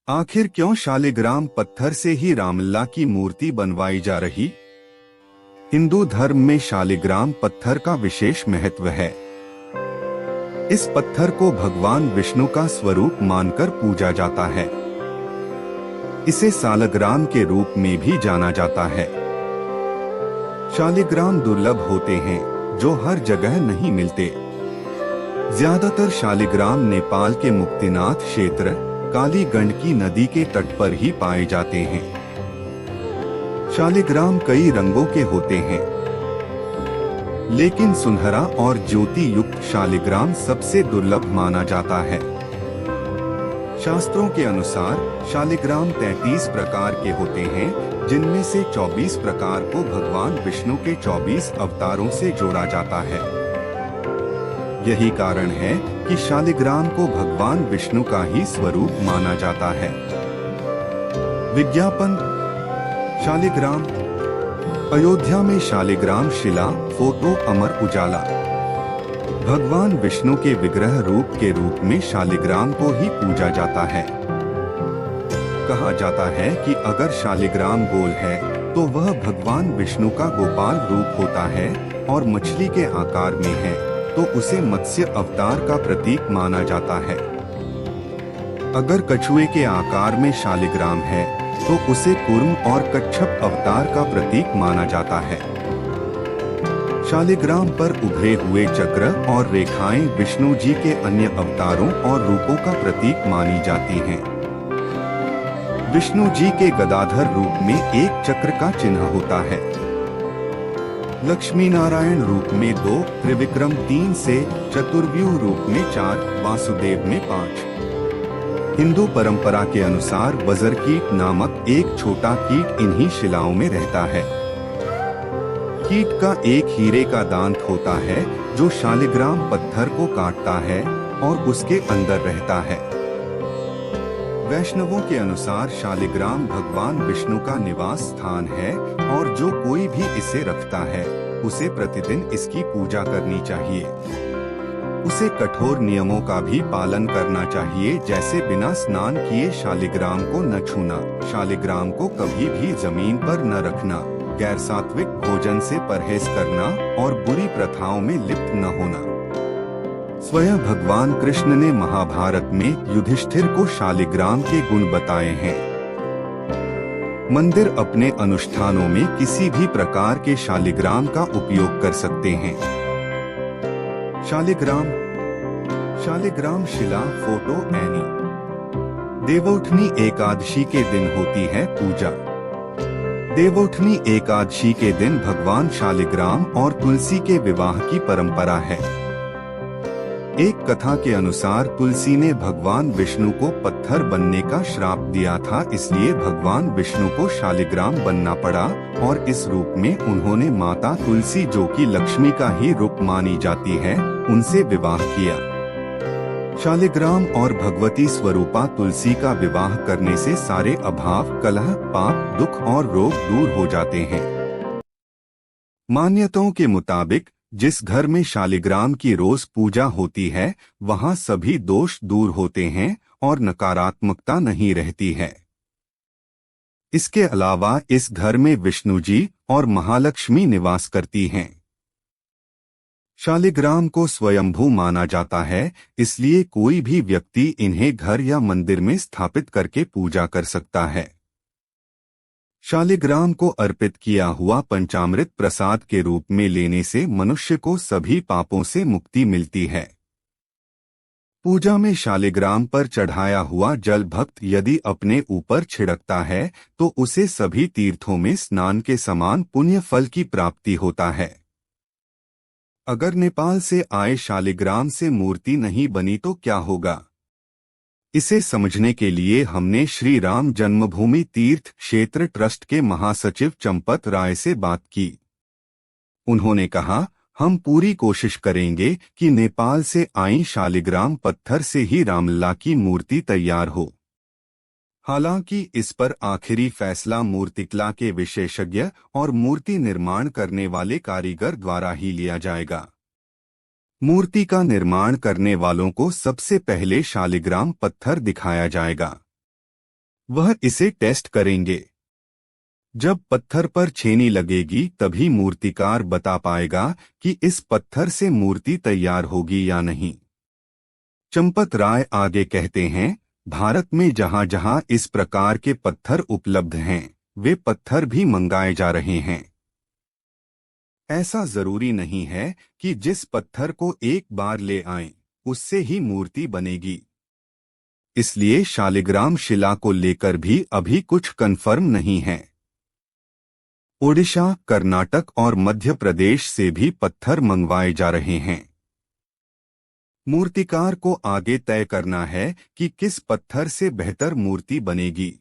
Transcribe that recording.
आखिर क्यों शालिग्राम पत्थर से ही रामलला की मूर्ति बनवाई जा रही? हिंदू धर्म में शालिग्राम पत्थर का विशेष महत्व है। इस पत्थर को भगवान विष्णु का स्वरूप मानकर पूजा जाता है। इसे सालग्राम के रूप में भी जाना जाता है। शालिग्राम दुर्लभ होते हैं जो हर जगह नहीं मिलते। ज्यादातर शालिग्राम नेपाल के मुक्तिनाथ क्षेत्र, काली गंडकी नदी के तट पर ही पाए जाते हैं। शालिग्राम कई रंगों के होते हैं, लेकिन सुनहरा और ज्योति युक्त शालिग्राम सबसे दुर्लभ माना जाता है। शास्त्रों के अनुसार शालिग्राम 33 प्रकार के होते हैं, जिनमें से 24 प्रकार को भगवान विष्णु के 24 अवतारों से जोड़ा जाता है। यही कारण है कि शालिग्राम को भगवान विष्णु का ही स्वरूप माना जाता है। विज्ञापन। शालिग्राम। अयोध्या में शालिग्राम शिला, फोटो अमर उजाला। भगवान विष्णु के विग्रह रूप के रूप में शालिग्राम को ही पूजा जाता है। कहा जाता है कि अगर शालिग्राम गोल है तो वह भगवान विष्णु का गोपाल रूप होता है, और मछली के आकार में है तो उसे मत्स्य अवतार का प्रतीक माना जाता है। अगर कछुए के आकार में शालिग्राम है तो उसे कूर्म और कच्छप अवतार का प्रतीक माना जाता है। शालिग्राम पर उभरे हुए चक्र और रेखाएं विष्णु जी के अन्य अवतारों और रूपों का प्रतीक मानी जाती हैं। विष्णु जी के गदाधर रूप में एक चक्र का चिन्ह होता है। लक्ष्मी नारायण रूप में 2, त्रिविक्रम 3 से, चतुर्व्यूह रूप में 4, वासुदेव में 5। हिंदू परंपरा के अनुसार वज्रकीट नामक एक छोटा कीट इन्हीं शिलाओं में रहता है। कीट का एक हीरे का दांत होता है जो शालिग्राम पत्थर को काटता है और उसके अंदर रहता है। वैष्णवों के अनुसार शालिग्राम भगवान विष्णु का निवास स्थान है, और जो कोई भी इसे रखता है उसे प्रतिदिन इसकी पूजा करनी चाहिए। उसे कठोर नियमों का भी पालन करना चाहिए, जैसे बिना स्नान किए शालिग्राम को न छूना, शालिग्राम को कभी भी जमीन पर न रखना, गैर सात्विक भोजन से परहेज करना और बुरी प्रथाओं में लिप्त न होना। स्वयं भगवान कृष्ण ने महाभारत में युधिष्ठिर को शालिग्राम के गुण बताए हैं। मंदिर अपने अनुष्ठानों में किसी भी प्रकार के शालिग्राम का उपयोग कर सकते हैं। शालिग्राम। शालिग्राम शिला, फोटो एनी। देवउठनी एकादशी के दिन होती है पूजा। देवउठनी एकादशी के दिन भगवान शालिग्राम और तुलसी के विवाह की परंपरा है। एक कथा के अनुसार तुलसी ने भगवान विष्णु को पत्थर बनने का श्राप दिया था, इसलिए भगवान विष्णु को शालिग्राम बनना पड़ा, और इस रूप में उन्होंने माता तुलसी, जो कि लक्ष्मी का ही रूप मानी जाती है, उनसे विवाह किया। शालिग्राम और भगवती स्वरूपा तुलसी का विवाह करने से सारे अभाव, कलह, पाप, दुख और रोग दूर हो जाते हैं। मान्यताओं के मुताबिक जिस घर में शालिग्राम की रोज पूजा होती है वहां सभी दोष दूर होते हैं और नकारात्मकता नहीं रहती है। इसके अलावा इस घर में विष्णु जी और महालक्ष्मी निवास करती हैं। शालिग्राम को स्वयंभू माना जाता है, इसलिए कोई भी व्यक्ति इन्हें घर या मंदिर में स्थापित करके पूजा कर सकता है। शालिग्राम को अर्पित किया हुआ पंचामृत प्रसाद के रूप में लेने से मनुष्य को सभी पापों से मुक्ति मिलती है। पूजा में शालिग्राम पर चढ़ाया हुआ जल भक्त यदि अपने ऊपर छिड़कता है तो उसे सभी तीर्थों में स्नान के समान पुण्य फल की प्राप्ति होता है। अगर नेपाल से आए शालिग्राम से मूर्ति नहीं बनी तो क्या होगा? इसे समझने के लिए हमने श्री राम जन्मभूमि तीर्थ क्षेत्र ट्रस्ट के महासचिव चंपत राय से बात की। उन्होंने कहा, हम पूरी कोशिश करेंगे कि नेपाल से आई शालिग्राम पत्थर से ही रामलला की मूर्ति तैयार हो। हालांकि इस पर आखिरी फैसला मूर्तिकला के विशेषज्ञ और मूर्ति निर्माण करने वाले कारीगर द्वारा ही लिया जाएगा। मूर्ति का निर्माण करने वालों को सबसे पहले शालिग्राम पत्थर दिखाया जाएगा। वह इसे टेस्ट करेंगे। जब पत्थर पर छेनी लगेगी तभी मूर्तिकार बता पाएगा कि इस पत्थर से मूर्ति तैयार होगी या नहीं। चंपत राय आगे कहते हैं, भारत में जहां जहां इस प्रकार के पत्थर उपलब्ध हैं, वे पत्थर भी मंगाए जा रहे हैं। ऐसा जरूरी नहीं है कि जिस पत्थर को एक बार ले आएं, उससे ही मूर्ति बनेगी। इसलिए शालिग्राम शिला को लेकर भी अभी कुछ कन्फर्म नहीं है। ओडिशा, कर्नाटक और मध्य प्रदेश से भी पत्थर मंगवाए जा रहे हैं। मूर्तिकार को आगे तय करना है कि किस पत्थर से बेहतर मूर्ति बनेगी।